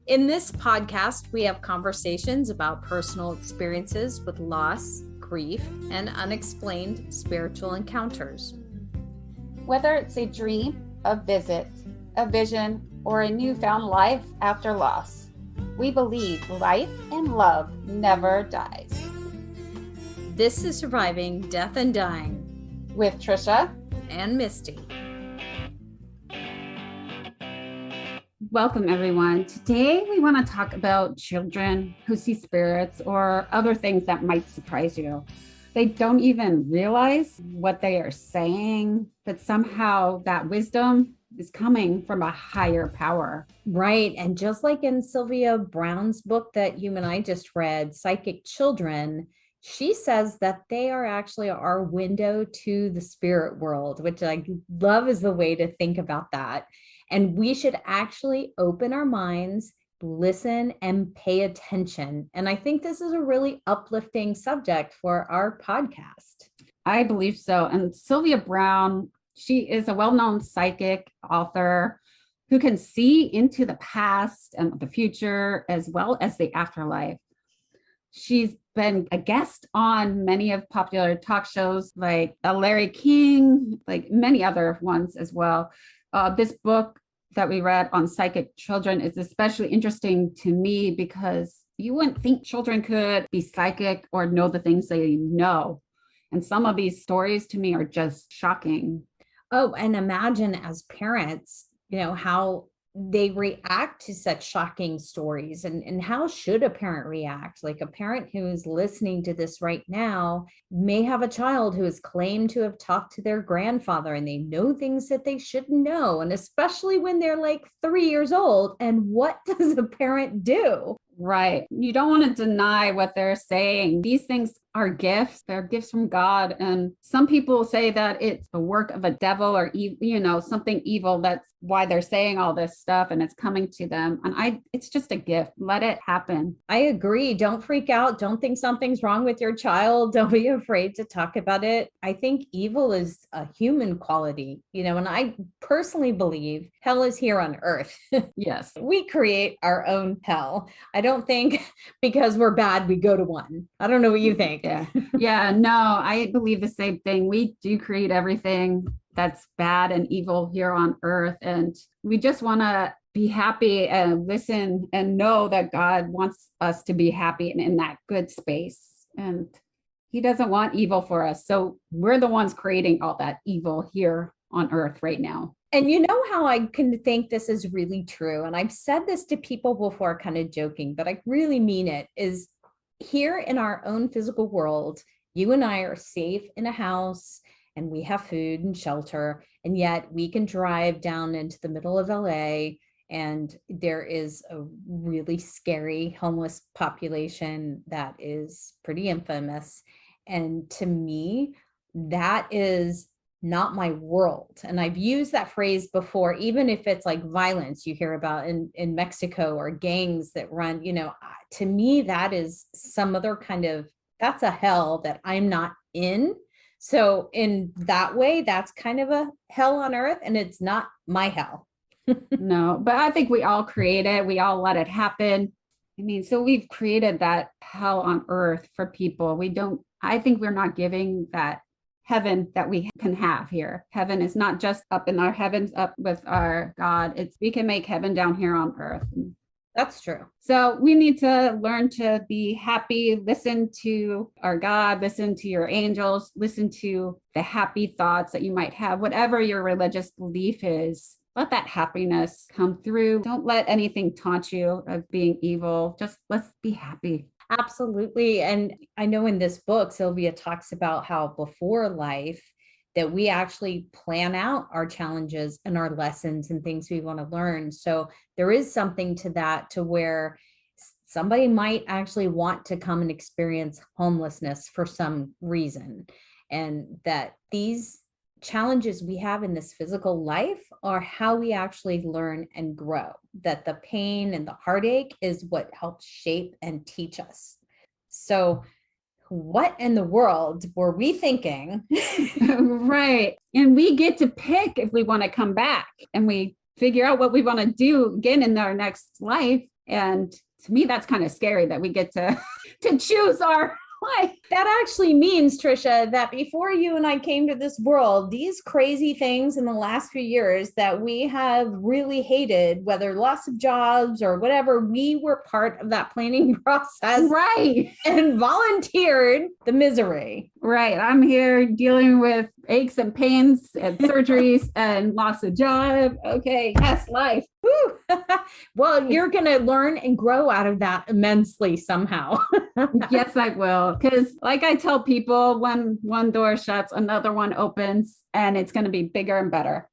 In this podcast, we have conversations about personal experiences with loss, grief, and unexplained spiritual encounters. Whether it's a dream, a visit, a vision, or a newfound life after loss, we believe life and love never dies. This is Surviving Death and Dying With Trisha and Misty. Welcome, everyone. Today, we want to talk about children who see spirits or other things that might surprise you. They don't even realize what they are saying, but somehow that wisdom is coming from a higher power. Right. And just like in Sylvia Browne's book that you and I just read, Psychic Children, she says that they are actually our window to the spirit world, which I love is the way to think about that. And we should actually open our minds, listen, and pay attention. And I think this is a really uplifting subject for our podcast. I believe so. And Sylvia Browne, she is a well-known psychic author who can see into the past and the future as well as the afterlife. She's been a guest on many of popular talk shows like Larry King, like many other ones as well. This book that we read on Psychic Children is especially interesting to me because you wouldn't think children could be psychic or know the things they know. And some of these stories to me are just shocking. Oh, and imagine as parents, how they react to such shocking stories and how should a parent react? Like a parent who is listening to this right now may have a child who is claimed to have talked to their grandfather and they know things that they shouldn't know. And especially when they're like 3 years old. And what does a parent do? Right. You don't want to deny what they're saying. These things are gifts. They're gifts from God. And some people say that it's the work of a devil or, something evil. That's why they're saying all this stuff and it's coming to them. And it's just a gift. Let it happen. I agree. Don't freak out. Don't think something's wrong with your child. Don't be afraid to talk about it. I think evil is a human quality, and I personally believe hell is here on earth. Yes. We create our own hell. I don't think because we're bad, we go to one. I don't know what you think. Yeah, no, I believe the same thing. We do create everything that's bad and evil here on earth. And we just want to be happy and listen and know that God wants us to be happy and in that good space. And he doesn't want evil for us. So we're the ones creating all that evil here on earth right now. And you know how I can think this is really true. And I've said this to people before, kind of joking, but I really mean it, is here in our own physical world, you and I are safe in a house and we have food and shelter. And yet we can drive down into the middle of LA and there is a really scary homeless population that is pretty infamous. And to me, that is not my world. And I've used that phrase before, even if it's like violence you hear about in Mexico or gangs that run, to me, that is some other kind of, that's a hell that I'm not in. So in that way, that's kind of a hell on earth and it's not my hell. No, but I think we all create it. We all let it happen. So we've created that hell on earth for people. I think we're not giving that heaven that we can have here. Heaven is not just up in our heavens, up with our God. We can make heaven down here on earth. That's true. So we need to learn to be happy, listen to our God, listen to your angels, listen to the happy thoughts that you might have, whatever your religious belief is. Let that happiness come through. Don't let anything taunt you of being evil. Just let's be happy. Absolutely. And I know in this book, Sylvia talks about how before life that we actually plan out our challenges and our lessons and things we want to learn. So there is something to that, to where somebody might actually want to come and experience homelessness for some reason. And that these challenges we have in this physical life are how we actually learn and grow, that the pain and the heartache is what helps shape and teach us. So what in the world were we thinking? Right. And we get to pick if we want to come back and we figure out what we want to do again in our next life. And to me, that's kind of scary that we get to choose our life. That actually means, Trisha, that before you and I came to this world, these crazy things in the last few years that we have really hated, whether loss of jobs or whatever, we were part of that planning process. Right. And volunteered the misery. Right. I'm here dealing with aches and pains and surgeries and loss of job. Okay. Yes, life. Well, you're going to learn and grow out of that immensely somehow. Yes, I will. Because like I tell people, when one door shuts, another one opens, and it's going to be bigger and better.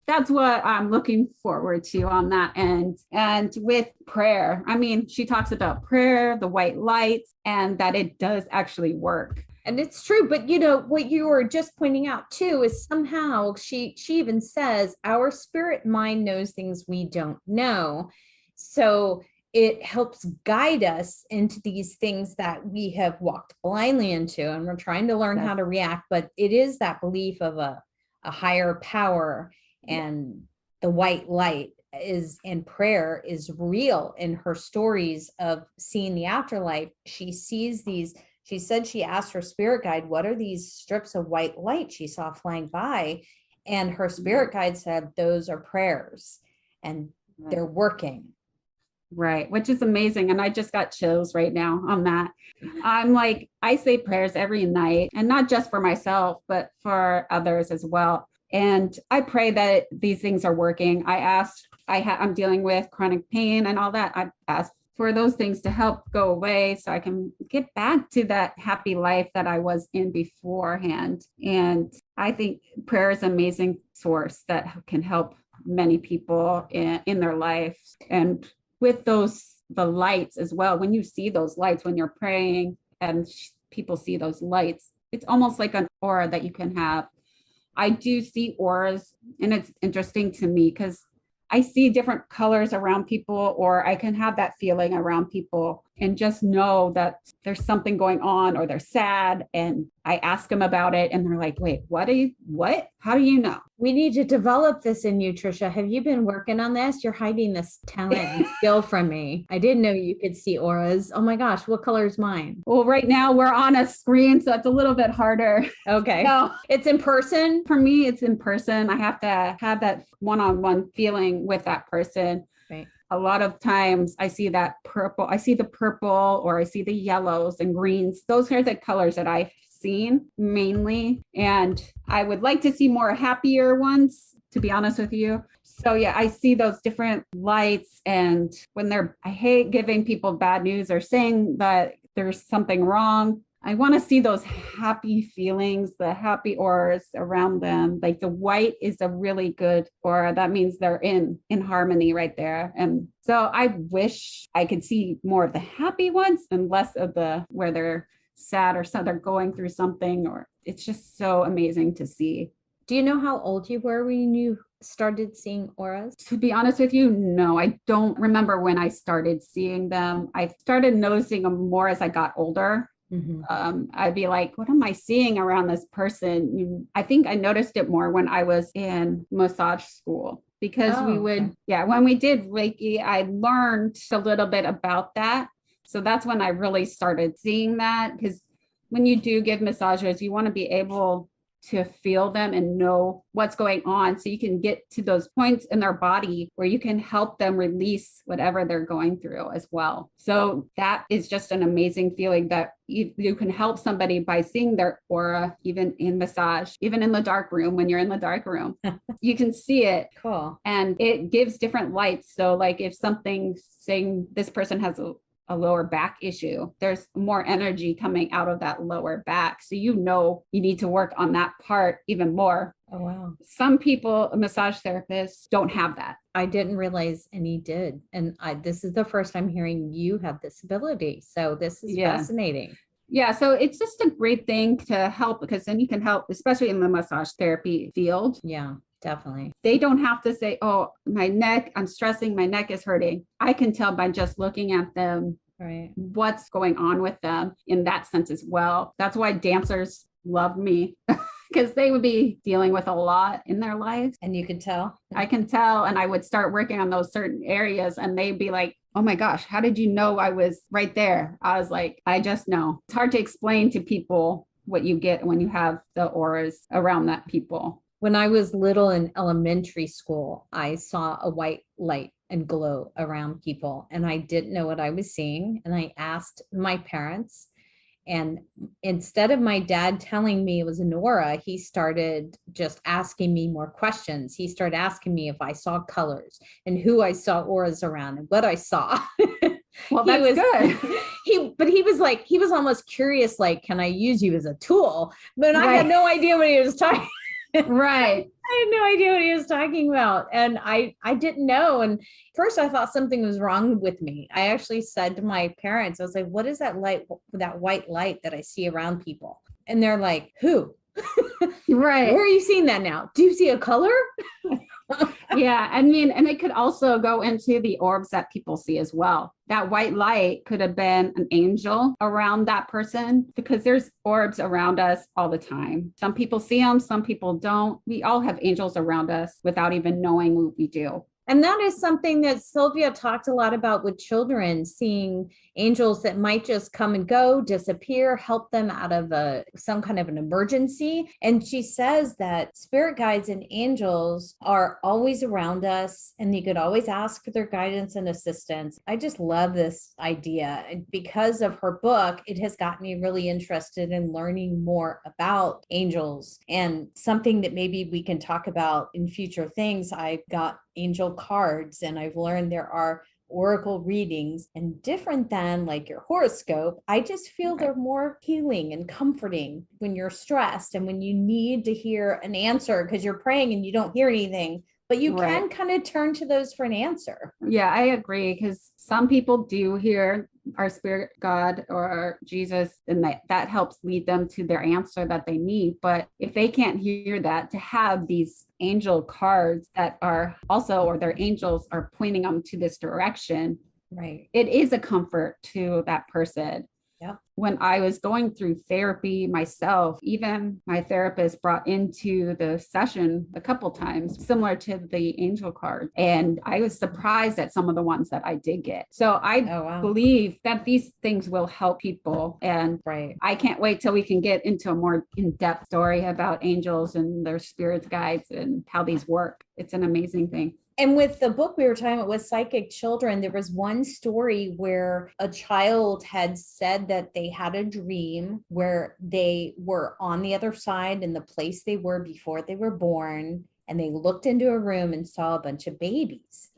That's what I'm looking forward to on that end. And with prayer, I mean, she talks about prayer, the white lights, and that it does actually work. And it's true. But you know, what you were just pointing out too is somehow she even says our spirit mind knows things we don't know. So it helps guide us into these things that we have walked blindly into, and we're trying to learn how to react. But it is that belief of a higher power, and the white light is, and prayer is real. In her stories of seeing the afterlife, she sees these. She said she asked her spirit guide, what are these strips of white light she saw flying by? And her spirit guide said, those are prayers, and they're working. Right. Which is amazing. And I just got chills right now on that. I'm like, I say prayers every night, and not just for myself, but for others as well. And I pray that these things are working. I'm dealing with chronic pain and all that. I asked for those things to help go away so I can get back to that happy life that I was in beforehand. And I think prayer is an amazing source that can help many people in their life. And with the lights as well, when you see those lights, when you're praying and people see those lights, it's almost like an aura that you can have. I do see auras, and it's interesting to me because I see different colors around people, or I can have that feeling around people and just know that there's something going on, or they're sad. And I ask them about it, and they're like, wait, what? How do you know? We need to develop this in you, Trisha. Have you been working on this? You're hiding this talent and skill from me. I didn't know you could see auras. Oh my gosh, what color is mine? Well, right now we're on a screen, so it's a little bit harder. Okay. No, it's in person? For me, it's in person. I have to have that one-on-one feeling with that person. Right. A lot of times I see that purple, I see the purple, or I see the yellows and greens. Those are the colors that I've seen mainly. And I would like to see more happier ones, to be honest with you. So yeah, I see those different lights, and I hate giving people bad news or saying that there's something wrong. I want to see those happy feelings, the happy auras around them. Like the white is a really good aura. That means they're in harmony right there. And so I wish I could see more of the happy ones and less of the where they're sad, or so they're going through something, or it's just so amazing to see. Do you know how old you were when you started seeing auras? To be honest with you, no, I don't remember when I started seeing them. I started noticing them more as I got older. Mm-hmm. I'd be like, what am I seeing around this person? I think I noticed it more when I was in massage school, because when we did Reiki, I learned a little bit about that. So that's when I really started seeing that, because when you do give massages, you want to be able to feel them and know what's going on, so you can get to those points in their body where you can help them release whatever they're going through as well. So that is just an amazing feeling, that you can help somebody by seeing their aura, even in massage, even in the dark room. When you're in the dark room, you can see it. Cool. And it gives different lights. So like if something's saying this person has a lower back issue, there's more energy coming out of that lower back. So you need to work on that part even more. Oh, wow. Some people, massage therapists, don't have that. I didn't realize any did. And this is the first time hearing you have this ability. So this is fascinating. Yeah, so it's just a great thing to help, because then you can help, especially in the massage therapy field. Yeah. Definitely. They don't have to say, oh, my neck, I'm stressing, my neck is hurting. I can tell by just looking at them what's going on with them in that sense as well. That's why dancers love me, because they would be dealing with a lot in their lives. And you could tell. I can tell. And I would start working on those certain areas and they'd be like, oh my gosh, how did you know I was right there? I was like, I just know. It's hard to explain to people what you get when you have the auras around that people. When I was little in elementary school, I saw a white light and glow around people, and I didn't know what I was seeing. And I asked my parents, and instead of my dad telling me it was an aura, he started just asking me more questions. He started asking me if I saw colors and who I saw auras around and what I saw. Well, that's good. He was like, he was almost curious, like, can I use you as a tool? But I had no idea what he was talking. Right. I had no idea what he was talking about. And I didn't know. And first I thought something was wrong with me. I actually said to my parents, I was like, what is that light, that white light that I see around people? And they're like, who? Right. Where are you seeing that now? Do you see a color? Yeah. I mean, and it could also go into the orbs that people see as well. That white light could have been an angel around that person because there's orbs around us all the time. Some people see them, some people don't. We all have angels around us without even knowing what we do. And that is something that Sylvia talked a lot about with children, seeing angels that might just come and go, disappear, help them out of some kind of an emergency. And she says that spirit guides and angels are always around us, and you could always ask for their guidance and assistance. I just love this idea. And because of her book, it has got me really interested in learning more about angels, and something that maybe we can talk about in future things. I've got angel cards, and I've learned there are oracle readings, and different than like your horoscope, I just feel they're more healing and comforting when you're stressed and when you need to hear an answer because you're praying and you don't hear anything, but you can kind of turn to those for an answer. Yeah, I agree, because some people do hear our spirit God or Jesus, and that helps lead them to their answer that they need. But if they can't hear that, to have these angel cards that are also, or their angels are pointing them to this direction, right? It is a comfort to that person. Yeah. When I was going through therapy myself, even my therapist brought into the session a couple times, similar to the angel card. And I was surprised at some of the ones that I did get. So I believe that these things will help people. And I can't wait till we can get into a more in-depth story about angels and their spirit guides and how these work. It's an amazing thing. And with the book we were talking about with Psychic Children, there was one story where a child had said that they had a dream where they were on the other side in the place they were before they were born, and they looked into a room and saw a bunch of babies.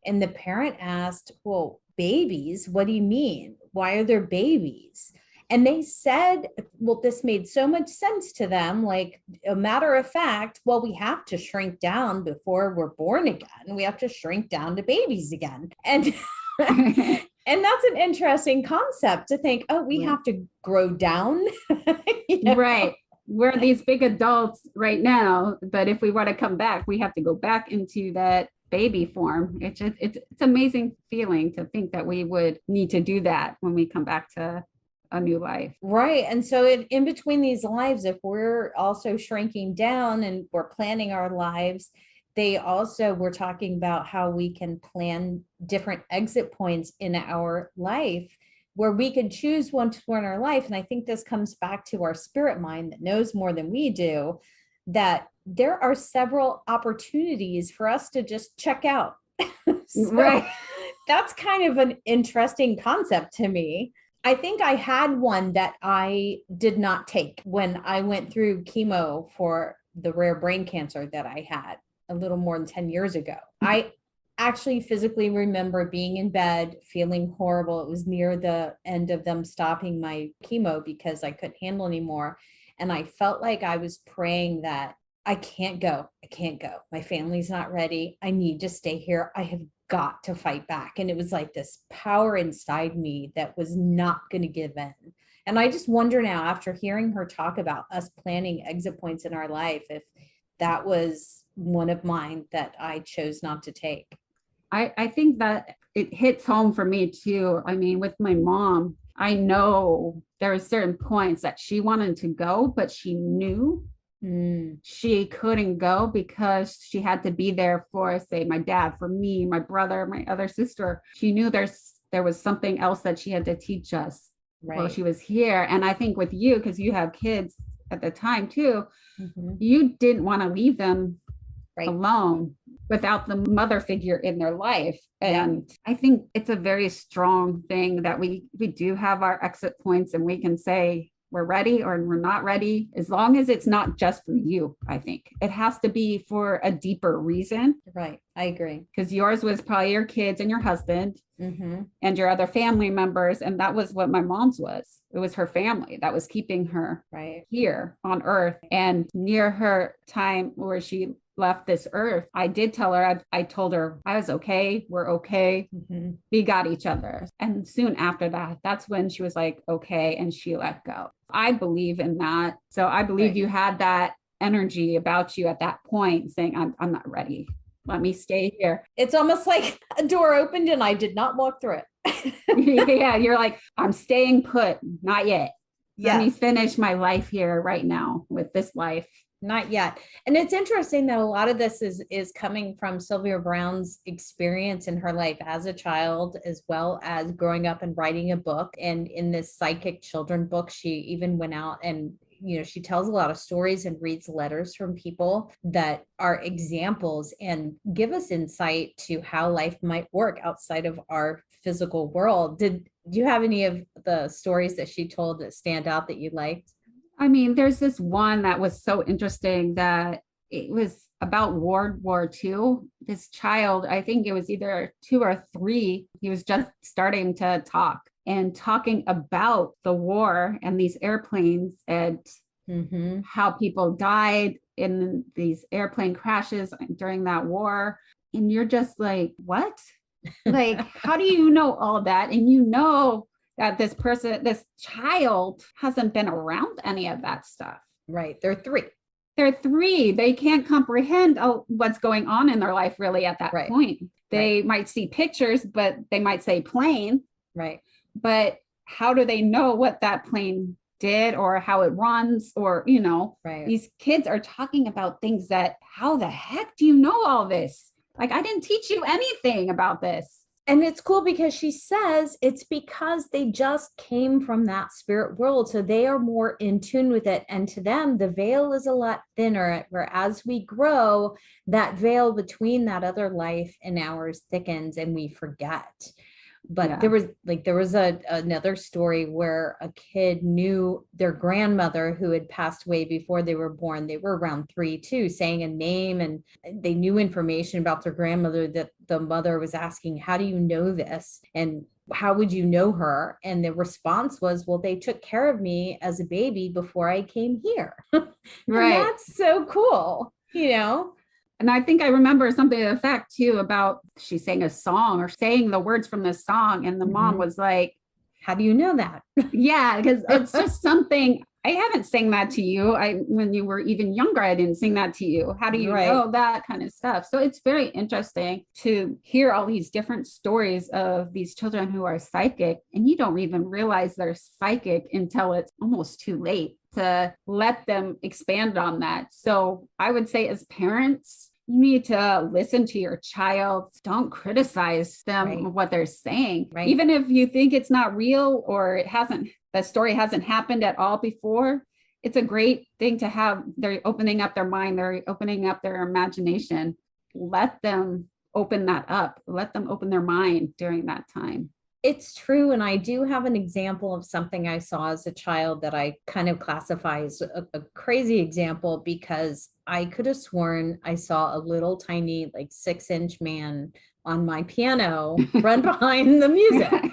And the parent asked, well, babies, what do you mean? Why are there babies? And they said, well, this made so much sense to them. Like, a matter of fact, well, we have to shrink down before we're born again. We have to shrink down to babies again. And and that's an interesting concept to think, oh, we have to grow down. Right. We're these big adults right now, but if we want to come back, we have to go back into that baby form. It's amazing feeling to think that we would need to do that when we come back to a new life. Right. And so in between these lives, if we're also shrinking down and we're planning our lives, they also were talking about how we can plan different exit points in our life where we could choose one to in our life. And I think this comes back to our spirit mind that knows more than we do, that there are several opportunities for us to just check out. So that's kind of an interesting concept to me. I think I had one that I did not take when I went through chemo for the rare brain cancer that I had a little more than 10 years ago. I actually physically remember being in bed, feeling horrible. It was near the end of them stopping my chemo because I couldn't handle anymore. And I felt like I was praying that I can't go. I can't go. My family's not ready. I need to stay here. I have got to fight back. And it was like this power inside me that was not going to give in. And I just wonder now, after hearing her talk about us planning exit points in our life, if that was one of mine that I chose not to take. I think that it hits home for me too. I mean, with my mom, I know there are certain points that she wanted to go, but she knew Mm, She couldn't go because she had to be there for, say, my dad, for me, my brother, my other sister. She knew there was something else that she had to teach us while right. she was here. And I think with you, because you have kids at the time too, Mhm. you didn't want to leave them Right. alone without the mother figure in their life. Yeah. And I think it's a very strong thing that we do have our exit points and we can say we're ready or we're not ready, as long as it's not just for you. I think it has to be for a deeper reason, Right. I agree. because yours was probably your kids and your husband Hmm. and your other family members. And that was what my mom's was. It was her family that was keeping her Right. here on earth. And near her time where she left this earth, I did tell her, I told her I was okay. We're okay. Hmm. We got each other. And soon after that, that's when she was like, okay. And she let go. I believe in that. So I believe Right. you had that energy about you at that point saying, I'm not ready. Let me stay here. It's almost like a door opened and I did not walk through it. Yeah, you're like, I'm staying put, not yet. Let me Yes. finish my life here right now with this life. Not yet. And it's interesting that a lot of this is coming from Sylvia Browne's experience in her life as a child, as well as growing up and writing a book. And in this psychic children book, she even went out and she tells a lot of stories and reads letters from people that are examples and give us insight to how life might work outside of our physical world. Do you have any of the stories that she told that stand out that you liked? I mean, there's this one that was so interesting that it was about World War II. This child, I think it was either 2 or 3, he was just starting to talk and talking about the war and these airplanes and Mm-hmm. how people died in these airplane crashes during that war. And you're just like, what? Like, how do you know all that? And you know that this child hasn't been around any of that stuff. Right. They're 3. They're 3. They can't comprehend what's going on in their life really at that Right. point. They Right. might see pictures, but they might say plane, Right. but how do they know what that plane did or how it runs or, Right. these kids are talking about things that, how the heck do you know all this? Like, I didn't teach you anything about this. And it's cool because she says it's because they just came from that spirit world. So they are more in tune with it. And to them, the veil is a lot thinner. Where as we grow, that veil between that other life and ours thickens and we forget. But Yeah. there was another story where a kid knew their grandmother who had passed away before they were born. They were around 3 too, saying a name, and they knew information about their grandmother that the mother was asking, how do you know this? And how would you know her? And the response was, well, they took care of me as a baby before I came here. And Right. that's so cool. And I think I remember something to the fact too about she sang a song or saying the words from this song. And the mom Mhm. was like, How do you know that? yeah, because it's just something I haven't sang that to you. When you were even younger, I didn't sing that to you. How do you Right. know that kind of stuff? So it's very interesting to hear all these different stories of these children who are psychic, and you don't even realize they're psychic until it's almost too late to let them expand on that. So I would say, as parents, you need to listen to your child. Don't criticize them Right. what they're saying. Right. Even if you think it's not real or the story hasn't happened at all before, it's a great thing to have. They're opening up their mind, they're opening up their imagination. Let them open that up. Let them open their mind during that time. It's true. And I do have an example of something I saw as a child that I kind of classify as a crazy example, because I could have sworn I saw a little tiny, like 6-inch man on my piano run behind the music.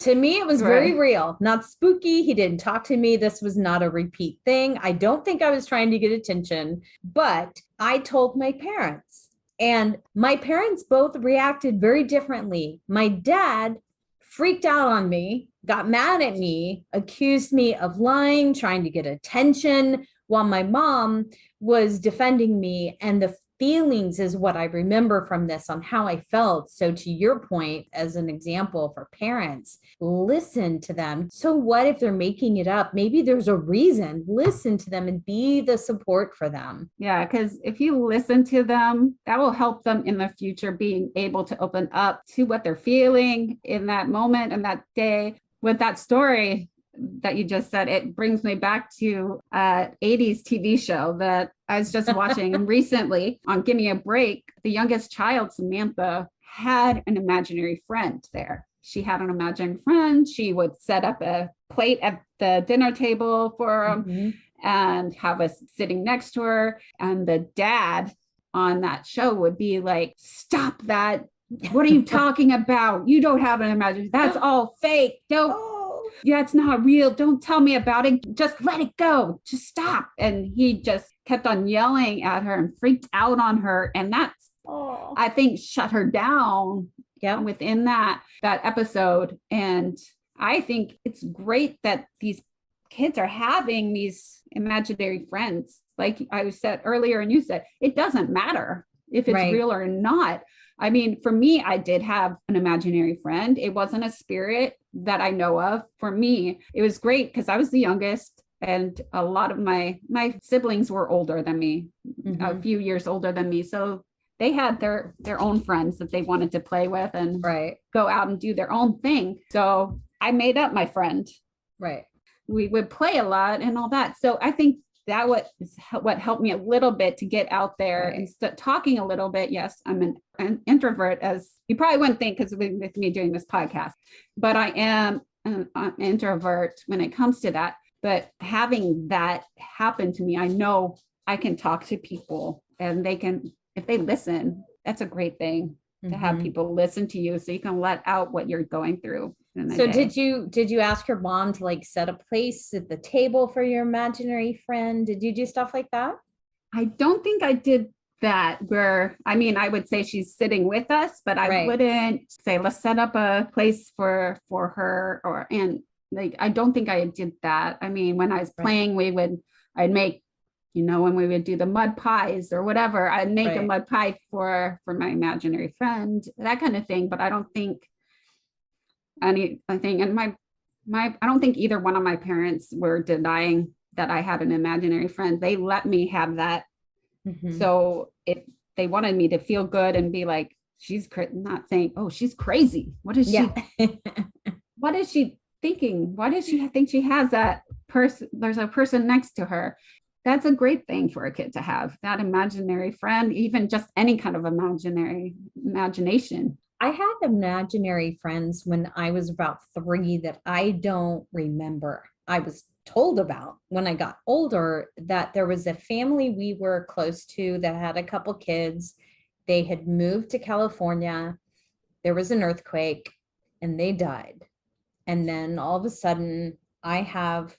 To me, it was very Right. real, not spooky. He didn't talk to me. This was not a repeat thing. I don't think I was trying to get attention, but I told my parents, and my parents both reacted very differently. My dad freaked out on me, got mad at me, accused me of lying, trying to get attention, while my mom was defending me. And feelings is what I remember from this on how I felt. So to your point, as an example for parents, listen to them. So what if they're making it up? Maybe there's a reason. Listen to them and be the support for them. Yeah, because if you listen to them, that will help them in the future being able to open up to what they're feeling in that moment and that day. With that story that you just said, it brings me back to an 80s TV show that I was just watching recently on Give Me a Break. The youngest child, Samantha, had an imaginary friend there. She had an imaginary friend. She would set up a plate at the dinner table for them and have us sitting next to her. And the dad on that show would be like, stop that. What are you talking about? You don't have an imaginary. That's all fake. Yeah, it's not real. Don't tell me about it. Just let it go. Just stop. And he just kept on yelling at her and freaked out on her. And that's, I think, shut her down within that episode. And I think it's great that these kids are having these imaginary friends. Like I said earlier, and you said, it doesn't matter if it's real or not. I mean, for me, I did have an imaginary friend. It wasn't a spirit that I know of. For me, it was great because I was the youngest and a lot of my siblings were older than me, a few years older than me. So they had their own friends that they wanted to play with and go out and do their own thing. So I made up my friend. We would play a lot and all that. So I think that what helped me a little bit to get out there and start talking a little bit. Yes, I'm an introvert, as you probably wouldn't think because with me doing this podcast, but I am an introvert when it comes to that. But having that happen to me, I know I can talk to people and they can, if they listen, that's a great thing to have people listen to you so you can let out what you're going through. So did you ask your mom to like set a place at the table for your imaginary friend? Did you do stuff like that? I don't think I did that where, I mean, I would say she's sitting with us, but I wouldn't say, let's set up a place for her and like, I don't think I did that. I mean, when I was playing, I'd make, when we would do the mud pies or whatever, I'd make a mud pie for my imaginary friend, that kind of thing. But I don't think anything, and I don't think either one of my parents were denying that I had an imaginary friend. They let me have that. So if they wanted me to feel good and be like, she's not saying, oh, she's crazy. What is she? What is she thinking? Why does she think she has that person? There's a person next to her. That's a great thing for a kid to have, that imaginary friend, even just any kind of imagination. I had imaginary friends when I was about 3 that I don't remember. I was told about when I got older that there was a family we were close to that had a couple kids. They had moved to California. There was an earthquake and they died. And then all of a sudden I have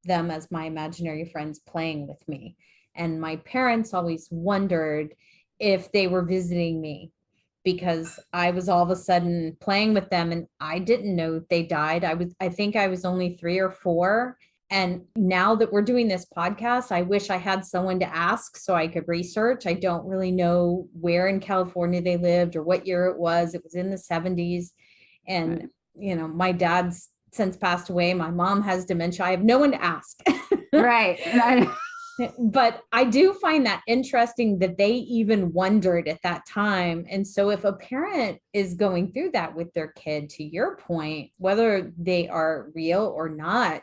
them as my imaginary friends playing with me. And my parents always wondered if they were visiting me, because I was all of a sudden playing with them and I didn't know they died. I think I was only 3 or 4. And now that we're doing this podcast, I wish I had someone to ask so I could research. I don't really know where in California they lived or what year it was. It was in the 70s. And, my dad's since passed away. My mom has dementia. I have no one to ask. But I do find that interesting that they even wondered at that time. And so if a parent is going through that with their kid, to your point, whether they are real or not,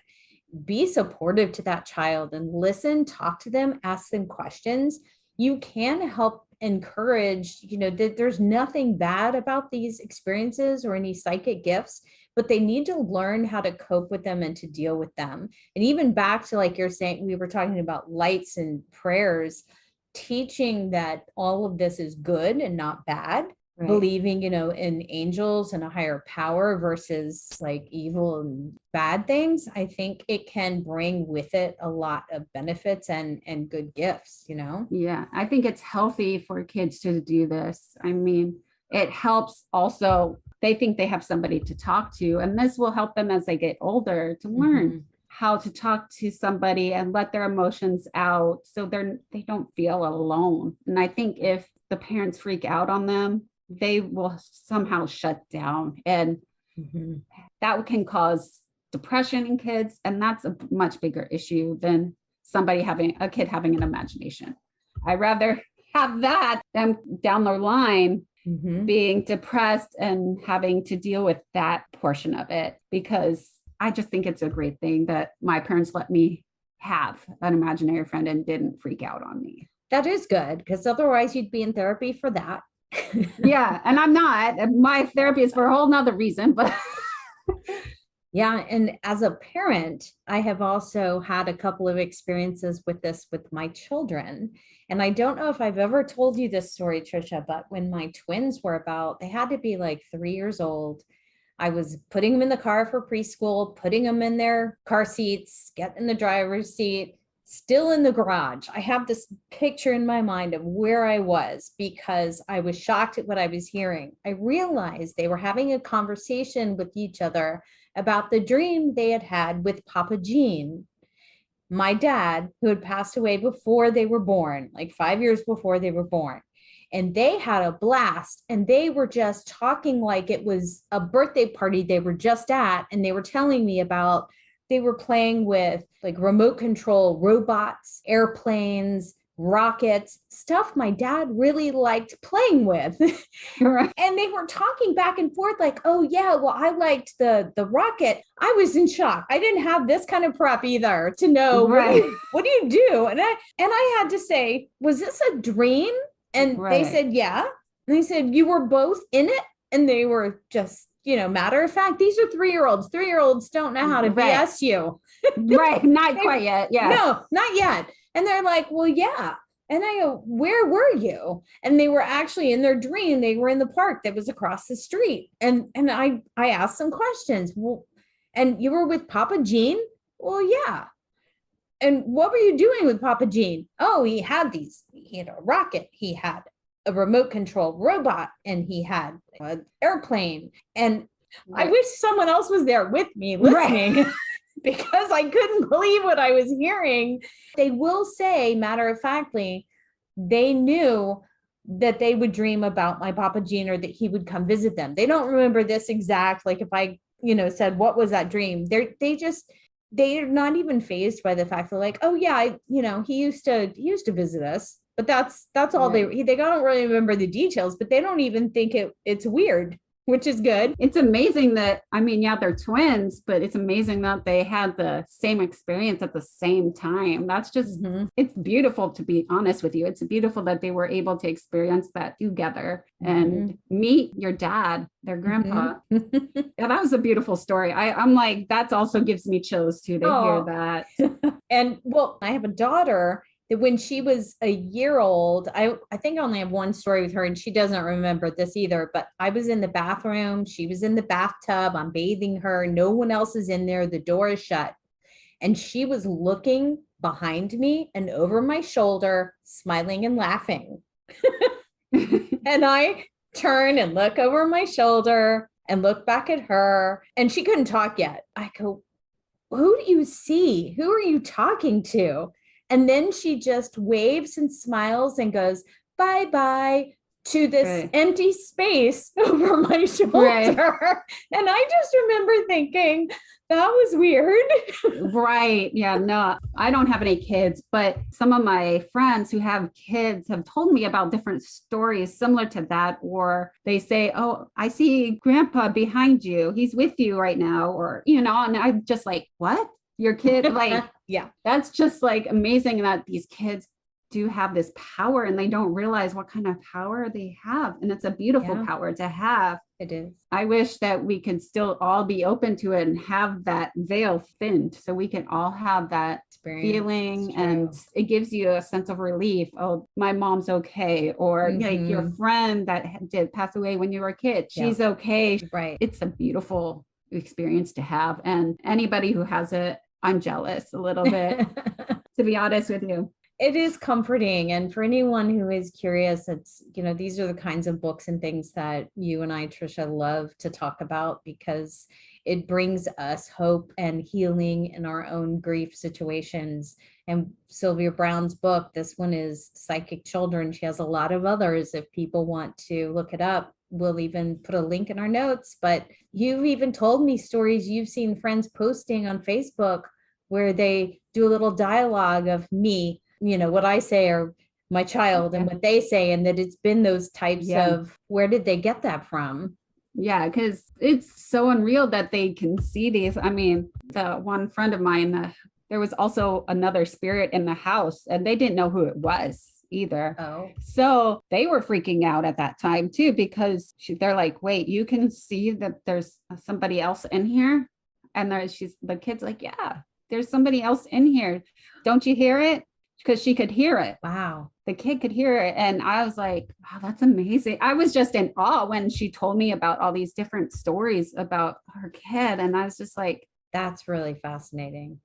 be supportive to that child and listen, talk to them, ask them questions. You can help encourage, that there's nothing bad about these experiences or any psychic gifts, but they need to learn how to cope with them and to deal with them. And even back to, like you're saying, we were talking about lights and prayers, teaching that all of this is good and not bad, believing, in angels and a higher power versus like evil and bad things. I think it can bring with it a lot of benefits and good gifts, Yeah, I think it's healthy for kids to do this. I mean, it helps also, they think they have somebody to talk to, and this will help them as they get older to learn how to talk to somebody and let their emotions out so they don't feel alone. And I think if the parents freak out on them, they will somehow shut down, and that can cause depression in kids, and that's a much bigger issue than a kid having an imagination. I rather have that than down the line being depressed and having to deal with that portion of it, because I just think it's a great thing that my parents let me have an imaginary friend and didn't freak out on me. That is good, because otherwise you'd be in therapy for that. Yeah, and I'm not. My therapy is for a whole nother reason, but yeah. And as a parent, I have also had a couple of experiences with this with my children. And I don't know if I've ever told you this story, Trisha, but when my twins were they had to be like 3 years old. I was putting them in the car for preschool, putting them in their car seats, getting in the driver's seat, still in the garage. I have this picture in my mind of where I was because I was shocked at what I was hearing. I realized they were having a conversation with each other about the dream they had had with Papa Gene, my dad, who had passed away before they were born, like 5 years before they were born. And they had a blast, and they were just talking like it was a birthday party they were just at. And they were telling me about, they were playing with like remote control robots, airplanes, rockets, stuff my dad really liked playing with. And they were talking back and forth like, oh yeah, well, I liked the rocket. I was in shock. I didn't have this kind of prep either to know what do you do? And I had to say, was this a dream? And they said, yeah. And they said, you were both in it? And they were just, matter of fact, these are 3-year-olds. 3-year-olds don't know how to BS you. Right. Not quite yet. Yeah. No, not yet. And they're like, well, yeah. And I go, where were you? And they were actually in their dream. They were in the park that was across the street. And I asked some questions. Well, and you were with Papa Gene? Well, yeah. And what were you doing with Papa Gene? Oh, he had a rocket. He had a remote control robot, and he had an airplane. And I wish someone else was there with me listening because I couldn't believe what I was hearing. They will say, matter of factly, they knew that they would dream about my Papa Gene or that he would come visit them. They don't remember this exact, like if I, said, what was that dream? They're not even fazed by the fact they're like, oh yeah, he used to visit us, but that's all they don't really remember the details, but they don't even think it's weird, which is good. It's amazing that, they're twins, but it's amazing that they had the same experience at the same time. That's just, it's beautiful, to be honest with you. It's beautiful that they were able to experience that together and meet your dad, their grandpa. Yeah, that was a beautiful story. I'm like, that also gives me chills too, to hear that. And well, I have a daughter that when she was a year old, I think I only have one story with her, and she doesn't remember this either, but I was in the bathroom. She was in the bathtub. I'm bathing her. No one else is in there. The door is shut. And she was looking behind me and over my shoulder, smiling and laughing. And I turn and look over my shoulder and look back at her, and she couldn't talk yet. I go, who do you see? Who are you talking to? And then she just waves and smiles and goes, bye-bye, to this empty space over my shoulder. And I just remember thinking, that was weird. Right. Yeah, no, I don't have any kids, but some of my friends who have kids have told me about different stories similar to that, or they say, oh, I see grandpa behind you. He's with you right now. Or, and I'm just like, what? Your kid? Like, yeah, that's just like amazing that these kids do have this power and they don't realize what kind of power they have. And it's a beautiful power to have. It is. I wish that we can still all be open to it and have that veil thinned so we can all have that feeling, and it gives you a sense of relief. Oh, my mom's okay. Or like your friend that did pass away when you were a kid, she's okay. Right. It's a beautiful experience to have. And anybody who has it, I'm jealous a little bit, to be honest with you. It is comforting. And for anyone who is curious, it's, these are the kinds of books and things that you and I, Trisha, love to talk about, because it brings us hope and healing in our own grief situations. And Sylvia Browne's book, this one is Psychic Children. She has a lot of others. If people want to look it up, we'll even put a link in our notes. But you've even told me stories you've seen friends posting on Facebook where they do a little dialogue of me, what I say or my child and what they say, and that it's been those types of, where did they get that from? Yeah, because it's so unreal that they can see these. I mean, the one friend of mine, there was also another spirit in the house and they didn't know who it was either. Oh. So they were freaking out at that time too, because they're like, wait, you can see that there's somebody else in here? And the kid's like, yeah, there's somebody else in here. Don't you hear it? Because she could hear it. Wow. The kid could hear it. And I was like, wow, that's amazing. I was just in awe when she told me about all these different stories about her kid. And I was just like, that's really fascinating.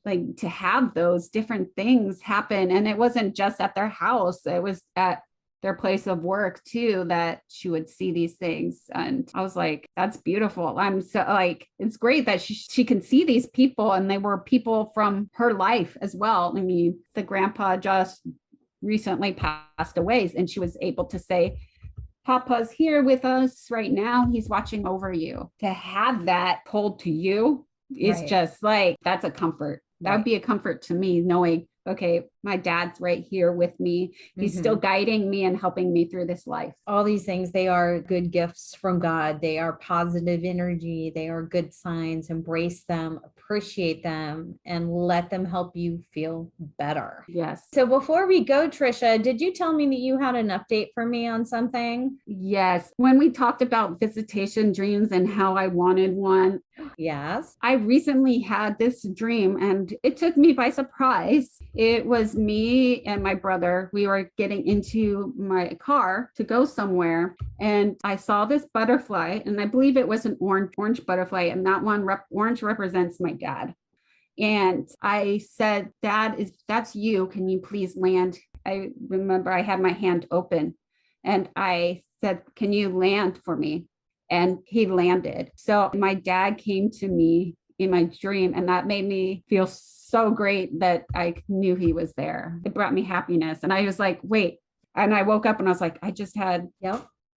Like to have those different things happen. And it wasn't just at their house. It was at their place of work too, that she would see these things. And I was like, that's beautiful. I'm so like, it's great that she can see these people, and they were people from her life as well. I mean, the grandpa just recently passed away, and she was able to say, Papa's here with us right now. He's watching over you. To have that told to you is just like, that's a comfort. That would be a comfort to me, knowing, okay, my dad's right here with me. He's still guiding me and helping me through this life. All these things, they are good gifts from God. They are positive energy. They are good signs. Embrace them, appreciate them, and let them help you feel better. Yes. So before we go, Trisha, did you tell me that you had an update for me on something? Yes. When we talked about visitation dreams and how I wanted one. Yes. I recently had this dream and it took me by surprise. It was me and my brother. We were getting into my car to go somewhere, and I saw this butterfly, and I believe it was an orange butterfly, and that one orange represents my dad. And I said, Dad, that's you. Can you please land? I remember I had my hand open and I said, can you land for me? And he landed. So my dad came to me in my dream, and that made me feel so great that I knew he was there. It brought me happiness. And I was like, wait. And I woke up and I was like, I just had,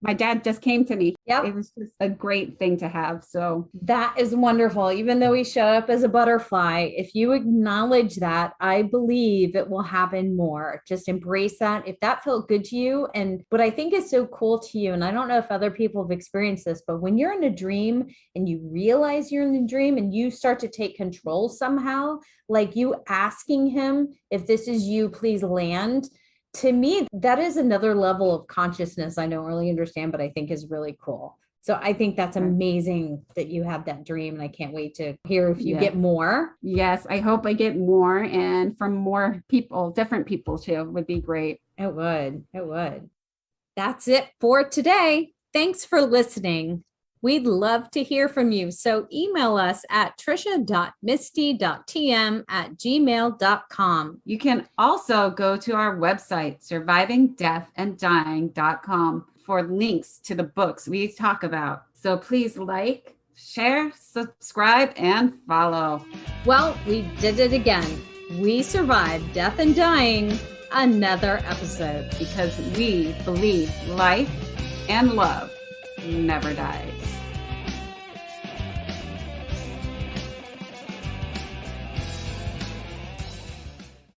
my dad just came to me. It was just a great thing to have. So that is wonderful. Even though we show up as a butterfly, if you acknowledge that, I believe it will happen more. Just embrace that. If that felt good to you. And what I think is so cool to you, and I don't know if other people have experienced this, but when you're in a dream and you realize you're in a dream and you start to take control somehow, like you asking him, if this is you, please land. To me, that is another level of consciousness I don't really understand, but I think is really cool. So I think that's amazing that you had that dream, and I can't wait to hear if you get more. Yes, I hope I get more, and from more people, different people too, would be great. It would. It would. That's it for today. Thanks for listening. We'd love to hear from you. So email us at trisha.misty.tm@gmail.com. You can also go to our website, survivingdeathanddying.com, for links to the books we talk about. So please like, share, subscribe, and follow. Well, we did it again. We survived death and dying, another episode. Because we believe life and love never dies.